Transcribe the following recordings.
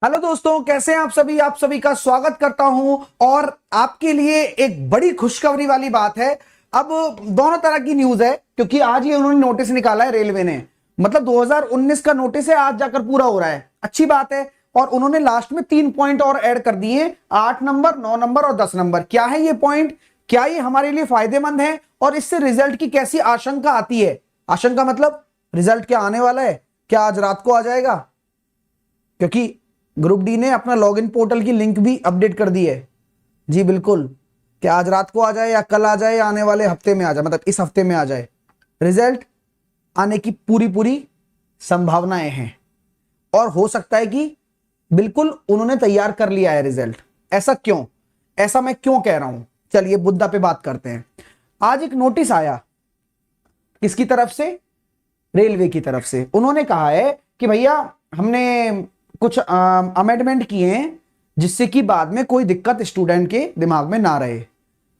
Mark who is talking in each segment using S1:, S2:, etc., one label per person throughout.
S1: Hello दोस्तों, कैसे हैं आप सभी का स्वागत करता हूं। और आपके लिए एक बड़ी खुशखबरी वाली बात है। अब दोनों तरह की न्यूज है, क्योंकि आज ही उन्होंने नोटिस निकाला है रेलवे ने। मतलब 2019 का नोटिस है, आज जाकर पूरा हो रहा है। अच्छी बात है। और उन्होंने लास्ट में 3 पॉइंट और ऐड कर दिए, 8 नंबर, 9 नंबर और 10 नंबर। क्या है ये पॉइंट? क्या ये हमारे लिए फायदेमंद है? और इससे रिजल्ट की कैसी आशंका आती है? आशंका मतलब रिजल्ट क्या आने वाला है? क्या आज रात को आ जाएगा? क्योंकि ग्रुप डी ने अपना लॉगिन पोर्टल की लिंक भी अपडेट कर दी है। जी बिल्कुल, क्या आज रात को आ जाए या कल आ जाए या आने वाले हफ्ते में आ जाए, मतलब इस हफ्ते में आ जाए। रिजल्ट आने की पूरी पूरी संभावनाएं हैं। और हो सकता है कि बिल्कुल उन्होंने तैयार कर लिया है रिजल्ट। ऐसा क्यों? ऐसा मैं क्यों कह रहा हूं, चलिए मुद्दा पे बात करते हैं। आज एक नोटिस आया, किसकी तरफ से? रेलवे की तरफ से। उन्होंने कहा है कि भैया हमने कुछ अमेंडमेंट किए हैं, जिससे कि बाद में कोई दिक्कत स्टूडेंट के दिमाग में ना रहे।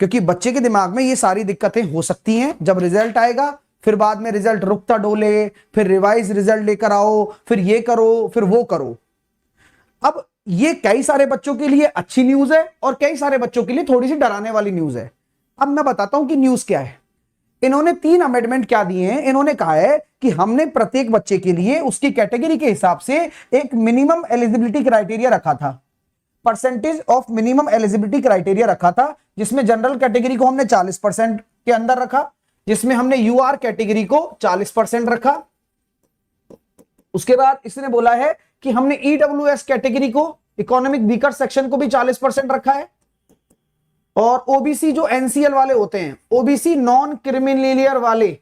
S1: क्योंकि बच्चे के दिमाग में ये सारी दिक्कतें हो सकती हैं जब रिजल्ट आएगा, फिर बाद में रिजल्ट रुकता डोले, फिर रिवाइज रिजल्ट लेकर आओ, फिर ये करो, फिर वो करो। अब ये कई सारे बच्चों के लिए अच्छी न्यूज है और कई सारे बच्चों के लिए थोड़ी सी डराने वाली न्यूज है। अब मैं बताता हूं कि न्यूज क्या है। इन्होंने 3 अमेंडमेंट क्या दिए हैं। इन्होंने कहा है कि हमने प्रत्येक बच्चे के लिए उसकी कैटेगरी के हिसाब से एक मिनिमम एलिजिबिलिटी क्राइटेरिया रखा था, percentage of minimum eligibility criteria रखा था, जिसमें जनरल कैटेगरी को हमने 40% के अंदर रखा, जिसमें हमने यूआर कैटेगरी को 40% रखा। उसके बाद इसने बोला है कि हमने ईडब्ल्यूएस कैटेगरी को, इकोनॉमिक वीकर सेक्शन को भी 40% रखा है। और ओबीसी जो एनसीएल वाले होते हैं, ओबीसी नॉन क्रिमिनलियर वाले,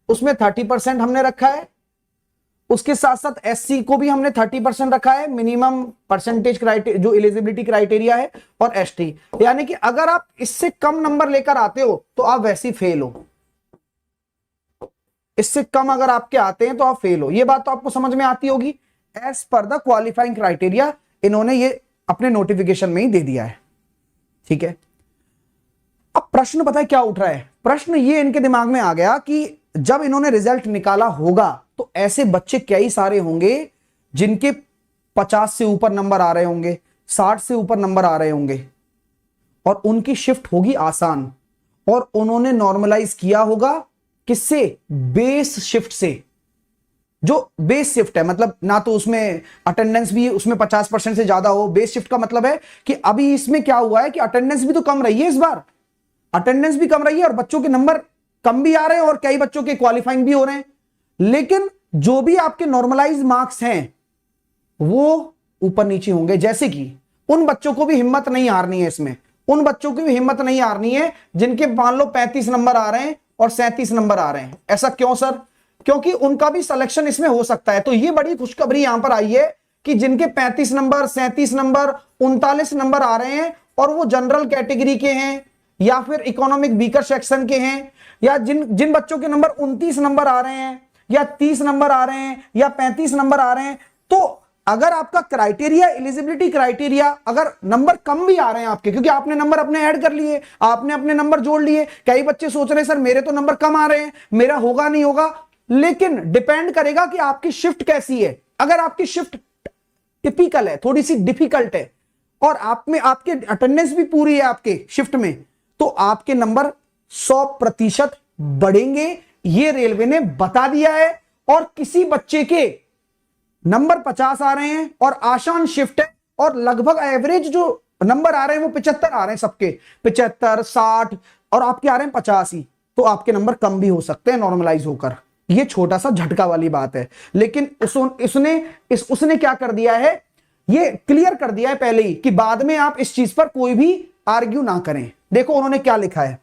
S1: उसमें 30% हमने रखा है। उसके साथ साथ एससी को भी हमने 30% रखा है, मिनिमम परसेंटेज क्राइटेरिया जो एलिजिबिलिटी क्राइटेरिया है। और एसटी, यानी कि अगर आप इससे कम नंबर लेकर आते हो तो आप वैसे फेल हो। इससे कम अगर आपके आते हैं तो आप फेल हो। ये बात तो आपको समझ में आती होगी। As per the qualifying criteria इन्होंने ये अपने नोटिफिकेशन में ही दे दिया है। ठीक है। अब प्रश्न पता है क्या उठ रहा है? प्रश्न ये इनके दिमाग में आ गया कि जब इन्होंने रिजल्ट निकाला होगा तो ऐसे बच्चे कई सारे होंगे जिनके 50 से ऊपर नंबर आ रहे होंगे, 60 से ऊपर नंबर आ रहे होंगे, और उनकी शिफ्ट होगी आसान। और उन्होंने नॉर्मलाइज किया होगा किससे? बेस शिफ्ट से। जो बेस शिफ्ट है, मतलब ना तो उसमें अटेंडेंस भी उसमें 50% से ज्यादा हो। बेस शिफ्ट का मतलब है कि अभी इसमें क्या हुआ है कि अटेंडेंस भी तो कम रही है इस बार। अटेंडेंस भी कम रही है और बच्चों के नंबर कम भी आ रहे हैं और कई बच्चों के क्वालिफाइंग भी हो रहे हैं। लेकिन जो भी आपके नॉर्मलाइज मार्क्स हैं वो ऊपर नीचे होंगे। जैसे कि उन बच्चों को भी हिम्मत नहीं हारनी है इसमें। उन बच्चों की भी हिम्मत नहीं हारनी है जिनके मान लो 35 नंबर आ रहे हैं और 37 नंबर आ रहे हैं। ऐसा क्यों सर? क्योंकि उनका भी सिलेक्शन इसमें हो सकता है। तो ये बड़ी खुशखबरी यहां पर आई है कि जिनके 35 नंबर, 37 नंबर, 39 नंबर आ रहे हैं और वो जनरल कैटेगरी के हैं या फिर इकोनॉमिक वीकर सेक्शन के हैं, या जिन बच्चों के नंबर 29 नंबर आ रहे हैं या 30 नंबर आ रहे हैं या 35 नंबर आ रहे हैं, तो अगर आपका क्राइटेरिया, एलिजिबिलिटी क्राइटेरिया, अगर नंबर कम भी आ रहे हैं आपके, क्योंकि आपने नंबर अपने ऐड कर लिए, आपने अपने नंबर जोड़ लिए। कई बच्चे सोच रहे हैं सर मेरे तो नंबर कम आ रहे हैं, मेरा होगा नहीं होगा। लेकिन डिपेंड करेगा कि आपकी शिफ्ट कैसी है। अगर आपकी शिफ्ट टिपिकल है, थोड़ी सी डिफिकल्ट है, और आप में आपके अटेंडेंस भी पूरी है आपके शिफ्ट में, तो आपके नंबर 100% बढ़ेंगे। ये रेलवे ने बता दिया है। और किसी बच्चे के नंबर 50 आ रहे हैं और आसान शिफ्ट है और लगभग एवरेज जो नंबर आ रहे हैं वो 75 आ रहे हैं सबके, 75, 60, और आपके आ रहे हैं 50 ही, तो आपके नंबर कम भी हो सकते हैं नॉर्मलाइज होकर। ये छोटा सा झटका वाली बात है। लेकिन उसने क्या कर दिया है, ये क्लियर कर दिया है पहले ही कि बाद में आप इस चीज पर कोई भी आर्ग्यू ना करें। देखो उन्होंने क्या लिखा है।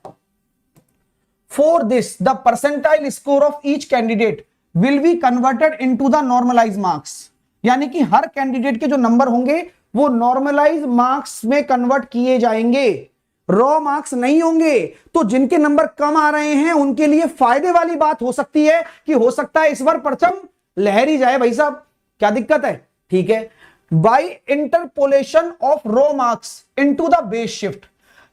S1: For this the percentile score of each candidate will be converted into the normalize marks. यानी कि हर कैंडिडेट के जो नंबर होंगे वो नॉर्मलाइज मार्क्स में कन्वर्ट किए जाएंगे, रॉ मार्क्स नहीं होंगे। तो जिनके नंबर कम आ रहे हैं उनके लिए फायदे वाली बात हो सकती है कि हो सकता है इस बार परचम लहर ही जाए। भाई साहब क्या दिक्कत है? ठीक है। By interpolation of raw marks into the base shift,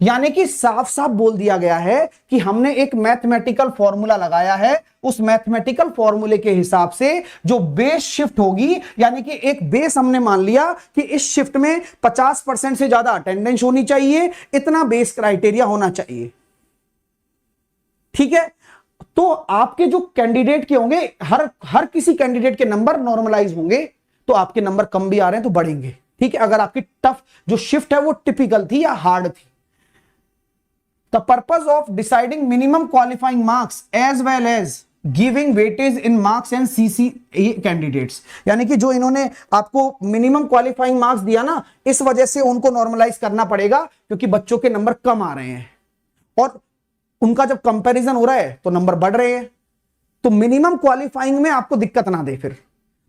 S1: यानी कि साफ साफ बोल दिया गया है कि हमने एक मैथमेटिकल फॉर्मूला लगाया है, उस मैथमेटिकल फॉर्मूले के हिसाब से जो बेस शिफ्ट होगी, यानी कि एक बेस हमने मान लिया कि इस शिफ्ट में 50% से ज्यादा अटेंडेंस होनी चाहिए, इतना बेस क्राइटेरिया होना चाहिए। ठीक है, तो आपके जो कैंडिडेट के होंगे, हर किसी कैंडिडेट के नंबर नॉर्मलाइज होंगे, तो आपके नंबर कम भी आ रहे हैं तो बढ़ेंगे। ठीक है, अगर आपकी टफ जो शिफ्ट है वो टिपिकल थी या हार्ड थी। The purpose of deciding minimum qualifying marks as well as giving weightage in marks and CC candidates, यानी कि जो इन्होंने आपको मिनिमम क्वालिफाइंग मार्क्स दिया ना, इस वजह से उनको नॉर्मलाइज करना पड़ेगा, क्योंकि बच्चों के नंबर कम आ रहे हैं और उनका जब कंपैरिजन हो रहा है तो नंबर बढ़ रहे हैं। तो मिनिमम क्वालिफाइंग में आपको दिक्कत ना दे, फिर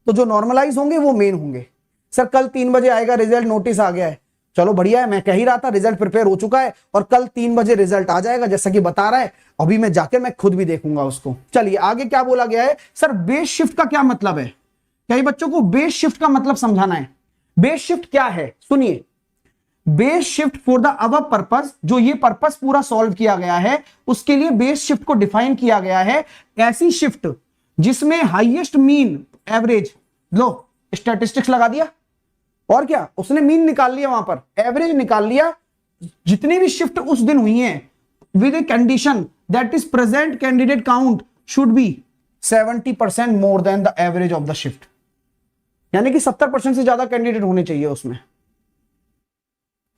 S1: तो जो नॉर्मलाइज होंगे वो मेन होंगे। सर कल 3 बजे आएगा रिजल्ट, नोटिस आ गया है, चलो बढ़िया है, मैं कह ही रहा था रिजल्ट प्रिपेयर हो चुका है और कल 3 बजे रिजल्ट आ जाएगा जैसा कि बता रहा है। अभी मैं जाकर मैं खुद भी देखूंगा उसको। चलिए आगे क्या बोला गया है। सर बेस शिफ्ट का क्या मतलब है, कई बच्चों को बेस शिफ्ट का मतलब समझाना है। बेस शिफ्ट क्या है सुनिए, base shift for the above purpose, जो ये पर्पस पूरा सॉल्व किया गया है उसके लिए बेस शिफ्ट को डिफाइन किया गया है। ऐसी शिफ्ट जिसमें हाईएस्ट मीन एवरेज, लो स्टैटिस्टिक्स लगा दिया और क्या, उसने मीन निकाल लिया, वहां पर एवरेज निकाल लिया, जितनी भी शिफ्ट उस दिन हुई हैं, with a condition that is present candidate count should be 70% more than the average of the shift, यानी कि 70% से ज्यादा कैंडिडेट होने चाहिए उसमें।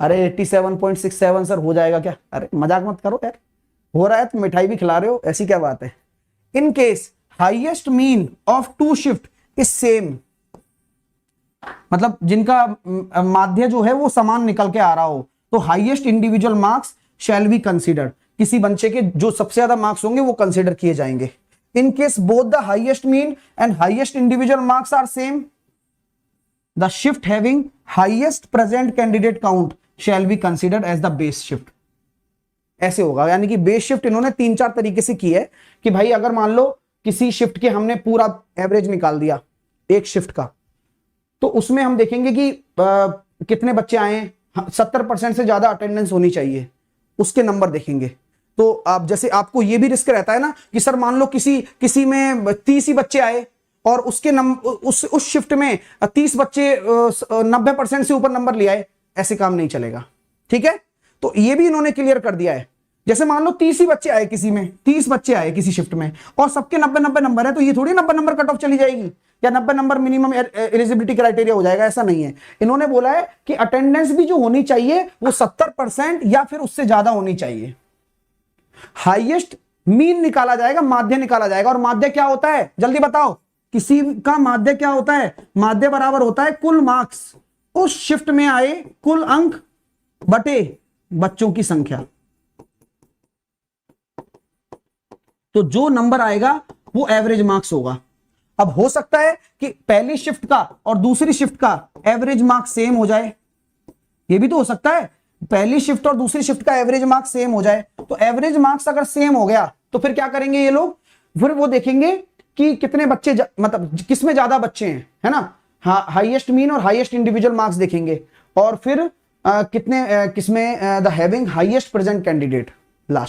S1: अरे 87.67 सर हो जाएगा क्या, अरे मजाक मत करो यार, हो रहा है तो मिठाई भी खिला रहे हो, ऐसी क्या बात है। In case highest mean of 2 shift is same, मतलब जिनका माध्य जो है वो समान निकल के आ रहा हो, तो highest individual marks shell be considered, किसी बच्चे के जो सबसे ज्यादा मार्क्स होंगे वो कंसीडर किए जाएंगे। In case both the highest mean and highest individual marks are same, the shift having highest present candidate count shall be considered as the base shift. ऐसे होगा, यानी कि बेस शिफ्ट इन्होंने 3-4 तरीके से की है कि भाई अगर मान लो किसी शिफ्ट के हमने पूरा एवरेज निकाल दिया एक शिफ्ट का, तो उसमें हम देखेंगे कि कितने बच्चे आए, 70% से ज्यादा अटेंडेंस होनी चाहिए, उसके नंबर देखेंगे। तो आप जैसे आपको ये भी रिस्क रहता है ना कि सर मान लो किसी में 30 ही बच्चे आए और उसके उस शिफ्ट में 30 बच्चे 90% से ऊपर नंबर ले आए, ऐसे काम नहीं चलेगा। ठीक है, तो ये भी इन्होंने क्लियर कर दिया है। जैसे मान लो 30 ही बच्चे आए, किसी में 30 बच्चे आए किसी शिफ्ट में और सबके 90-90 नंबर है, तो ये थोड़ी 90 नंबर कट ऑफ चली जाएगी या 90 नंबर मिनिमम एलिजिबिलिटी क्राइटेरिया हो जाएगा, ऐसा नहीं है। इन्होंने बोला है कि अटेंडेंस भी जो होनी चाहिए वो 70% या फिर उससे ज्यादा होनी चाहिए। हाईएस्ट मीन निकाला जाएगा, माध्य निकाला जाएगा, और माध्य क्या होता है जल्दी बताओ, किसी का माध्य क्या होता है, माध्य बराबर होता है कुल मार्क्स उस शिफ्ट में आए, कुल अंक बटे बच्चों की संख्या। तो जो नंबर आएगा वो एवरेज मार्क्स होगा। अब हो सकता है कि पहली शिफ्ट का और दूसरी शिफ्ट का एवरेज मार्क्स सेम हो जाए, ये भी तो हो सकता है, पहली शिफ्ट और दूसरी शिफ्ट का एवरेज मार्क्स सेम हो जाए। तो एवरेज मार्क्स अगर सेम हो गया तो फिर क्या करेंगे ये लोग, फिर वो देखेंगे कि कितने बच्चे मतलब किसमें ज्यादा बच्चे हैं, है ना, हाईएस्ट मीन और हाईएस्ट इंडिविजुअल मार्क्स देखेंगे, और फिर किसमें the having highest present candidate,